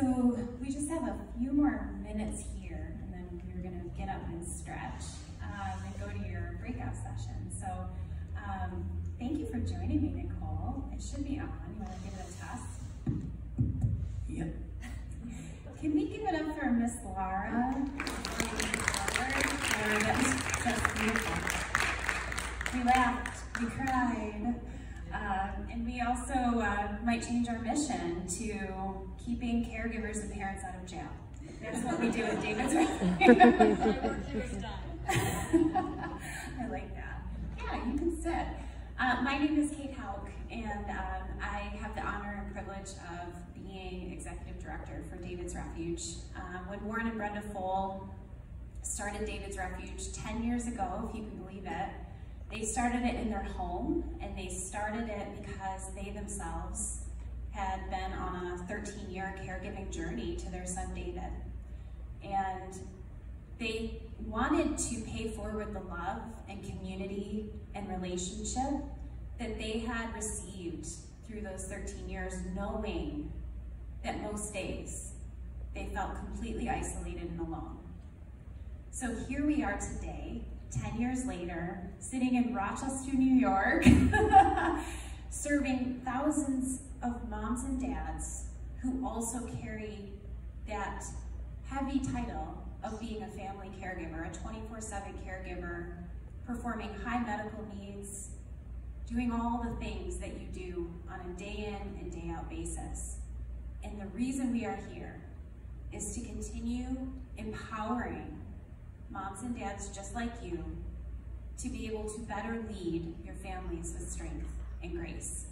So we just have a few more minutes here, and then you're going to get up and stretch and go to your breakout session. So thank you for joining me, Nicole. It should be on. You want to give it a test? Yep. Can we give it up for Miss Laura? That was just beautiful. We laughed, we cried, and we also might change our mission to keeping caregivers and parents out of jail. That's what we do at David's Refuge. I like that. Yeah, you can sit. My name is Kate Hauk, and I have the honor and privilege of being executive director for David's Refuge. When Warren and Brenda Fole started David's Refuge 10 years ago, if you can believe it, they started it in their home, and they started it because they themselves had been on a 13-year caregiving journey to their son David. And they wanted to pay forward the love and community and relationship that they had received through those 13 years, knowing that most days they felt completely isolated and alone. So here we are today, 10 years later, sitting in Rochester, New York, serving thousands of moms and dads who also carry that heavy title of being a family caregiver, a 24/7 caregiver, performing high medical needs, doing all the things that you do on a day in and day out basis. And the reason we are here is to continue empowering moms and dads just like you to be able to better lead your families with strength and grace.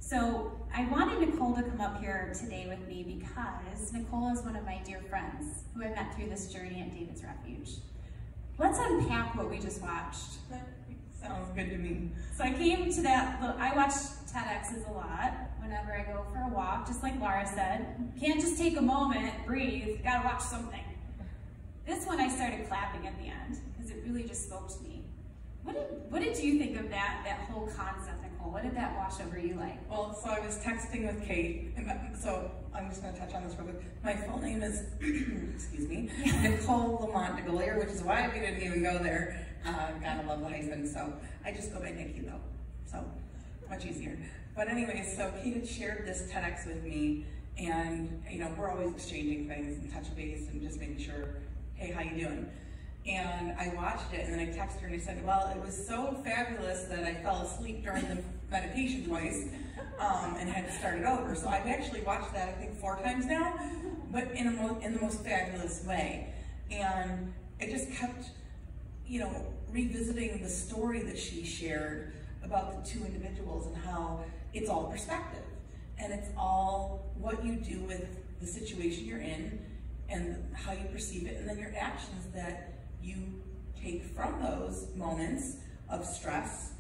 So I wanted Nicole to come up here today with me because Nicole is one of my dear friends who I met through this journey at David's Refuge. Let's unpack what we just watched. Sounds good to me. So I came to that, I watch TEDx's a lot whenever I go for a walk, just like Laura said. Can't just take a moment, breathe, gotta watch something. This one I started clapping at the end because it really just spoke to me. What did you think of that whole concept, Nicole? What did that wash over you like? Well, so I was texting with Kate, and so I'm just going to touch on this real quick. My full name is, excuse me, Nicole Lamont de Gallier, which is why we didn't even go there. Gotta love the hyphen, so I just go by Nikki though, so much easier. But anyways, so Kate had shared this TEDx with me, and you know, we're always exchanging things and touch base and just making sure, hey, how you doing? And I watched it, and then I texted her and I said, well, it was so fabulous that I fell asleep during the meditation twice and had to start it over. So I've actually watched that, I think, 4 times now, but in the most fabulous way. And it just kept, you know, revisiting the story that she shared about the 2 individuals and how it's all perspective. And it's all what you do with the situation you're in and how you perceive it, and then your actions that you take from those moments of stress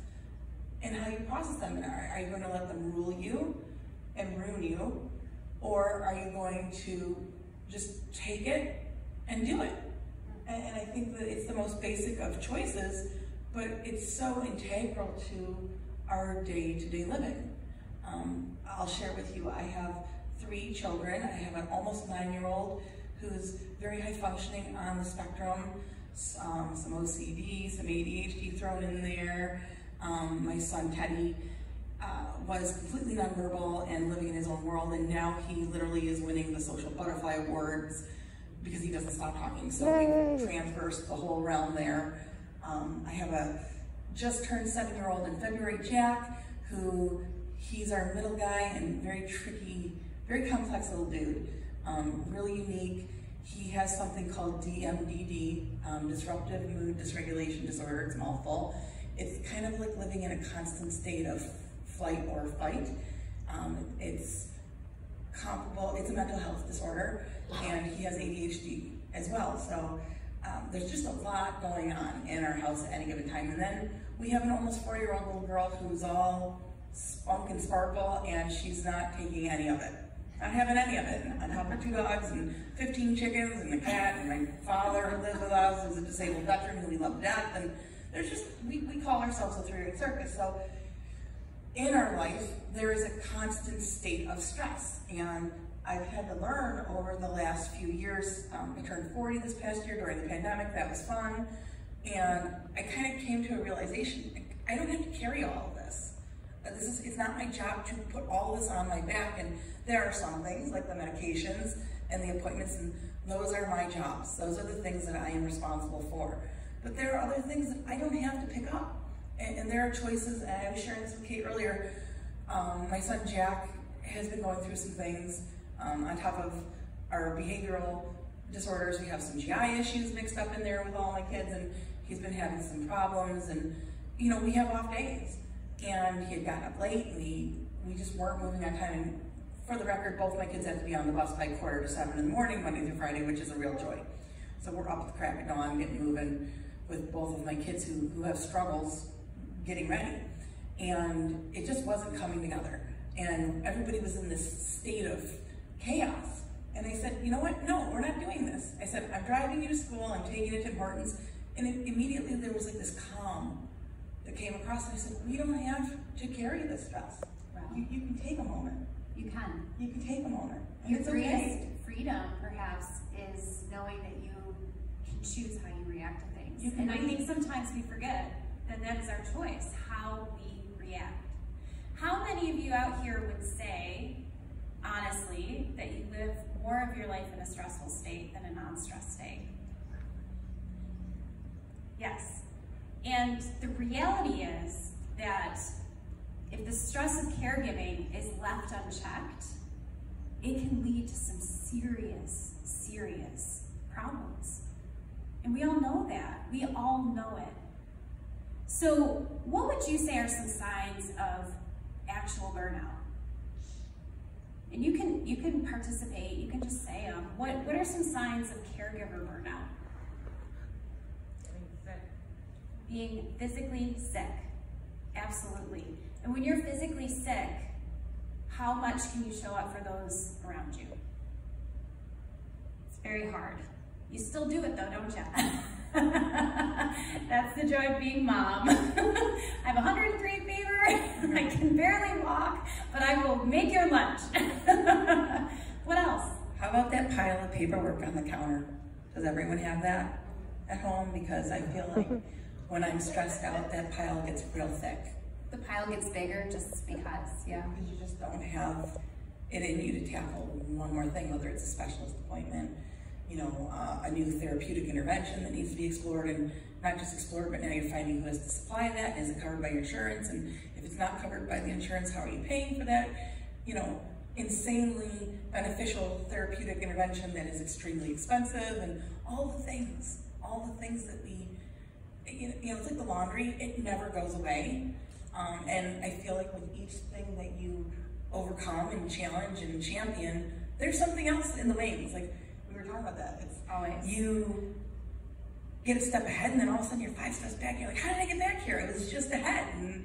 and how you process them. And are you going to let them rule you and ruin you, or are you going to just take it and do it? And I think that it's the most basic of choices, but it's so integral to our day-to-day living. I'll share with you, I have 3 children. I have an almost 9-year-old who's very high functioning on the spectrum, some OCD, some ADHD thrown in there. My son Teddy was completely nonverbal and living in his own world, and now he literally is winning the Social Butterfly Awards because he doesn't stop talking. So we traversed the whole realm there. I have a just turned 7-year-old in February, Jack, who he's our middle guy and very tricky, very complex little dude. Really unique. He has something called DMDD, Disruptive Mood Dysregulation Disorder. It's a mouthful. It's kind of like living in a constant state of flight or fight. It's comparable, it's a mental health disorder, and he has ADHD as well. So there's just a lot going on in our house at any given time. And then we have an almost 4-year-old little girl who's all spunk and sparkle, and she's not taking any of it. Not having any of it. I have 2 dogs and 15 chickens and a cat, and my father who lives with us is a disabled veteran who we love to death, and there's just, we call ourselves a 3-ring circus. So in our life, there is a constant state of stress, and I've had to learn over the last few years. I turned 40 this past year during the pandemic. That was fun. And I kind of came to a realization, I don't have to carry all of this. It's not my job to put all this on my back. And there are some things like the medications and the appointments, and those are my jobs. Those are the things that I am responsible for. But there are other things that I don't have to pick up. And there are choices, and I was sharing this with Kate earlier. My son Jack has been going through some things. On top of our behavioral disorders, we have some GI issues mixed up in there with all my kids, and he's been having some problems, and you know, we have off days. And he had gotten up late, and we just weren't moving on time. And for the record, both my kids have to be on the bus by 6:45 in the morning, Monday through Friday, which is a real joy. So we're up at the crack of dawn, getting moving with both of my kids who have struggles getting ready. And it just wasn't coming together. And everybody was in this state of chaos. And I said, you know what? No, we're not doing this. I said, I'm driving you to school, I'm taking you to Morton's. And immediately there was like this calm that came across, and I said, we don't have to carry this stress. Wow. You can take a moment. You can. You can take a moment. And Your it's greatest okay. freedom, perhaps, is knowing that you can choose how you react to things. You can And I think sometimes we forget that is our choice, how we react. How many of you out here would say, honestly, that you live more of your life in a stressful state than a non-stress state? Yes. And the reality is that if the stress of caregiving is left unchecked, it can lead to some serious, serious problems. And we all know that. We all know it. So what would you say are some signs of actual burnout? And you can participate, you can just say them. What are some signs of caregiver burnout? Being physically sick, absolutely. And when you're physically sick, how much can you show up for those around you? It's very hard. You still do it though, don't you? That's the joy of being mom. I have 103 fever, I can barely walk, but I will make your lunch. What else? How about that pile of paperwork on the counter? Does everyone have that at home? Because I feel like when I'm stressed out, that pile gets real thick. The pile gets bigger just because, yeah. Because you just don't have it in you to tackle one more thing, whether it's a specialist appointment, you know, a new therapeutic intervention that needs to be explored, and not just explored, but now you're finding who has to supply that. Is it covered by your insurance? And if it's not covered by the insurance, how are you paying for that? You know, insanely beneficial therapeutic intervention that is extremely expensive, and all the things that we, you know, it's like the laundry, it never goes away. And I feel like with each thing that you overcome and challenge and champion, there's something else in the wings. Like we were talking about that. It's always. You get a step ahead, and then all of a sudden you're 5 steps back. You're like, how did I get back here? It was just ahead,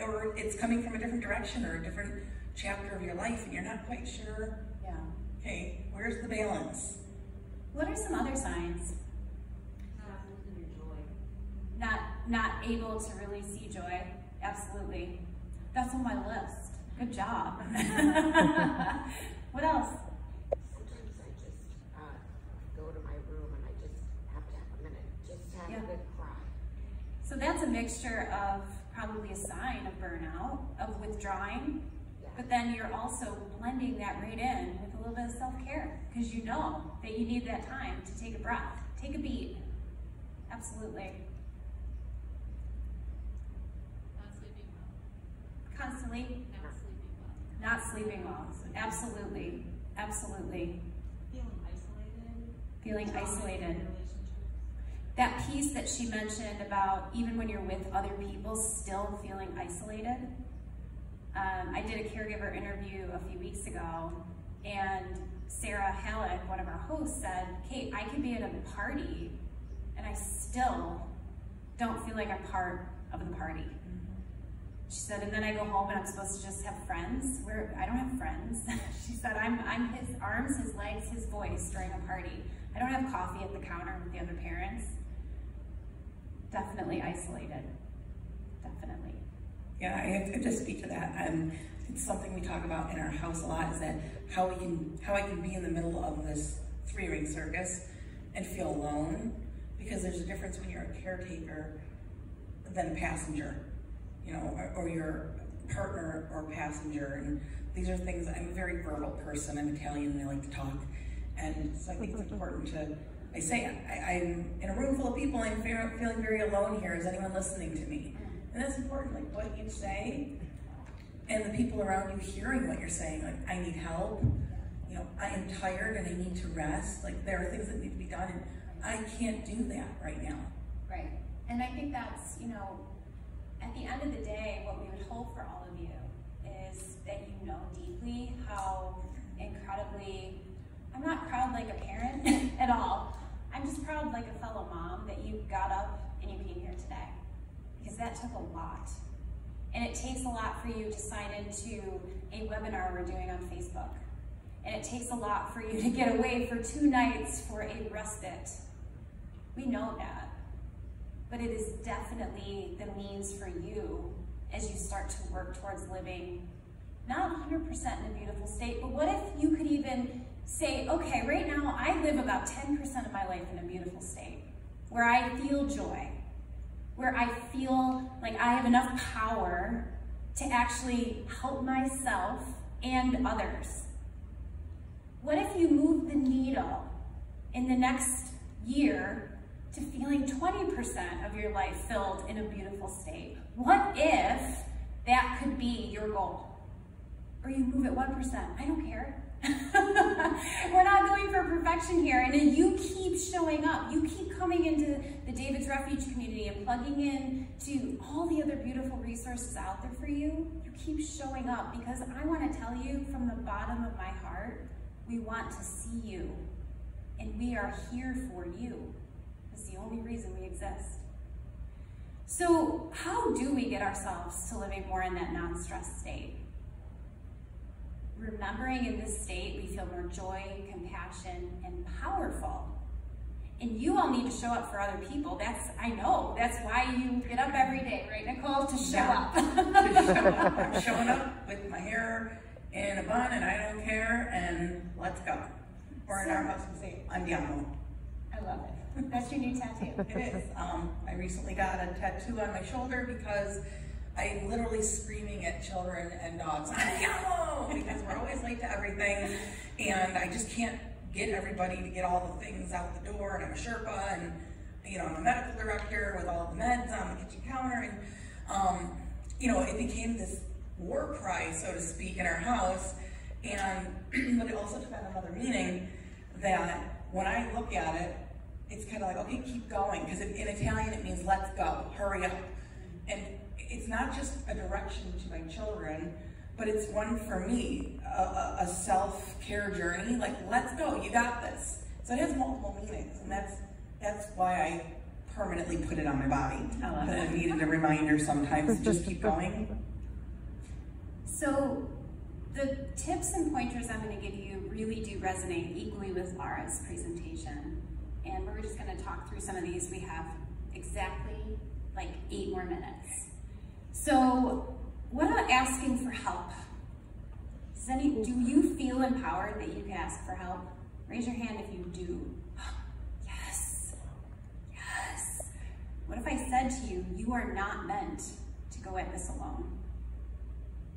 or it's coming from a different direction or a different chapter of your life, and you're not quite sure. Yeah. Okay, where's the balance? What are some other signs? Not able to really see joy. Absolutely. That's on my list. Good job. What else? Sometimes I just go to my room and I just have to have a minute, just have a good cry. So that's a mixture of probably a sign of burnout, of withdrawing, but then you're also blending that right in with a little bit of self-care, because you know that you need that time to take a breath, take a beat. Absolutely. Constantly not sleeping well. Absolutely, absolutely. Feeling isolated. That piece that she mentioned about even when you're with other people, still feeling isolated. I did a caregiver interview a few weeks ago, and Sarah Halleck, one of our hosts, said, Kate, I could be at a party and I still don't feel like I'm part of the party. She said, and then I go home and I'm supposed to just have friends. I don't have friends. She said, I'm his arms, his legs, his voice during a party. I don't have coffee at the counter with the other parents. Definitely isolated. Definitely. Yeah, I have to speak to that. It's something we talk about in our house a lot, is that how I can be in the middle of this three-ring circus and feel alone, because there's a difference when you're a caretaker than a passenger, you know, or your partner or passenger. And these are things, I'm a very verbal person. I'm Italian and I like to talk. And so I think it's important to, I'm in a room full of people, I'm feeling very alone here. Is anyone listening to me? And that's important, like what you say and the people around you hearing what you're saying. Like, I need help, you know, I am tired and I need to rest. Like, there are things that need to be done and I can't do that right now. Right. And I think that's, you know, at the end of the day, what we would hope for all of you is that you know deeply how incredibly, I'm not proud like a parent at all. I'm just proud like a fellow mom that you got up and you came here today. Because that took a lot. And it takes a lot for you to sign into a webinar we're doing on Facebook. And it takes a lot for you to get away for 2 nights for a respite. We know that. But it is definitely the means for you as you start to work towards living not 100% in a beautiful state, but what if you could even say, okay, right now I live about 10% of my life in a beautiful state, where I feel joy, where I feel like I have enough power to actually help myself and others. What if you move the needle in the next year to feeling 20% of your life filled in a beautiful state? What if that could be your goal? Or you move it 1%, I don't care. We're not going for perfection here, and then you keep showing up. You keep coming into the David's Refuge community and plugging in to all the other beautiful resources out there for you. You keep showing up, because I want to tell you from the bottom of my heart, we want to see you, and we are here for you. It's the only reason we exist. So how do we get ourselves to living more in that non-stress state? Remembering in this state, we feel more joy, compassion, and powerful. And you all need to show up for other people. I know, that's why you get up every day, right, Nicole? To show up. To show up. I'm showing up with my hair in a bun and I don't care, and let's go. Or in our house we say, andiamo. I love it. That's your new tattoo. It is. I recently got a tattoo on my shoulder because I'm literally screaming at children and dogs, andiamo! Because we're always late to everything, and I just can't get everybody to get all the things out the door, and I'm a Sherpa, and you know, I'm a medical director with all the meds on the kitchen counter, and you know, it became this war cry, so to speak, in our house, and but it also took on another meaning that when I look at it, it's kind of like, okay, keep going, because in Italian it means let's go, hurry up. And it's not just a direction to my children, but it's one for me, a self-care journey, like let's go, you got this. So it has multiple meanings, and that's why I permanently put it on my body. I love because it. I needed a reminder sometimes to just keep going. So the tips and pointers I'm going to give you really do resonate equally with Laura's presentation. And we're just going to talk through some of these. We have exactly like 8 more minutes. So what about asking for help? Do you feel empowered that you can ask for help? Raise your hand if you do. Yes, yes. What if I said to you, you are not meant to go at this alone?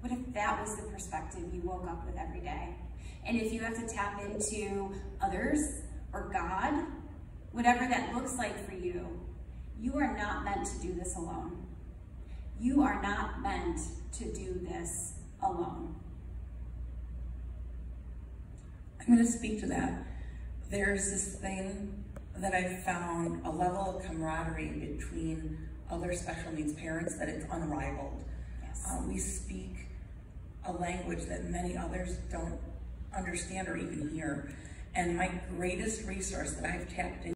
What if that was the perspective you woke up with every day? And if you have to tap into others or God, whatever that looks like for you, you are not meant to do this alone. You are not meant to do this alone. I'm going to speak to that. There's this thing that I've found, a level of camaraderie between other special needs parents that it's unrivaled. Yes. We speak a language that many others don't understand or even hear. And my greatest resource that I've tapped into